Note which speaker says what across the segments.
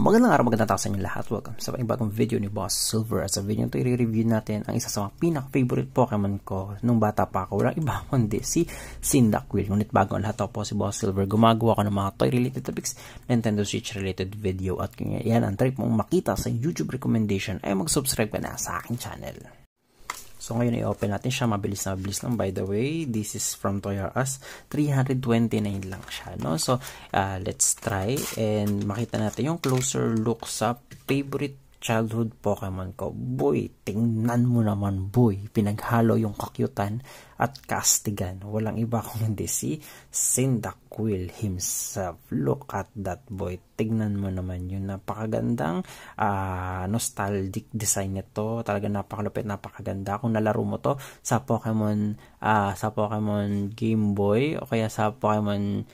Speaker 1: Magandang araw, magandang tao sa inyo lahat. Welcome sa bagong video ni Boss Silver. At sa video ito, i-review natin ang isa sa mga pinaka-favorite Pokemon ko nung bata pa ako. Walang iba kundi si Cyndaquil. Ngunit bago ang lahat ako po si Boss Silver, gumagawa ko ng mga toy-related topics, Nintendo Switch-related video. At kung yan ang trip mong makita sa YouTube recommendation, ay mag-subscribe ka na sa aking channel. So ngayon i-open natin siya, mabilis na mabilis lang. By the way, this is from Toys R Us, 329 lang siya, no? So let's try and makita natin yung closer look sa favorite childhood Pokemon ko. Boy, tingnan mo naman, boy. Pinaghalo yung kakyutan at kastigan. Walang iba kung hindi si Cyndaquil himself. Look at that, boy. Tingnan mo naman yung napakagandang nostalgic design nito. Talaga napakalupit, napakaganda. Kung nalaro mo to sa Pokemon Game Boy o kaya sa Pokemon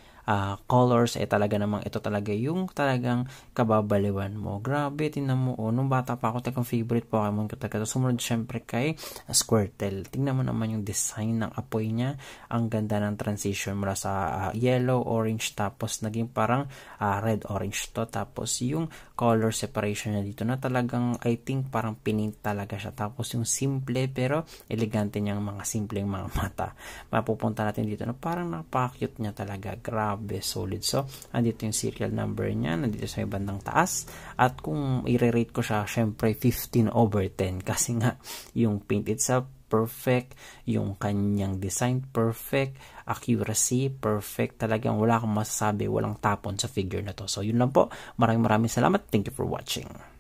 Speaker 1: Colors, talaga namang ito talaga yung talagang kababaliwan mo. Grabe, tinan mo, nung bata pa ako, talagang favorite Pokemon ko talaga. Sumunod syempre kay Squirtle. Tingnan mo naman yung design ng apoy niya. Ang ganda ng transition mula sa yellow, orange, tapos naging parang red, orange to. Tapos yung color separation niya dito na talagang, I think, parang pinint talaga siya. Tapos yung simple pero elegante niyang mga simpleng mga mata. Mapupunta natin dito na parang napaka-cute niya talaga. Grabe, solid. So, andito yung serial number niya, nandito sa may bandang taas. At kung i-rate ko siya, syempre 15/10 kasi nga yung paint itself perfect, yung kanyang design perfect, accuracy perfect, talagang wala akong masasabi, walang tapon sa figure na to. So, yun lang po. Maraming salamat. Thank you for watching.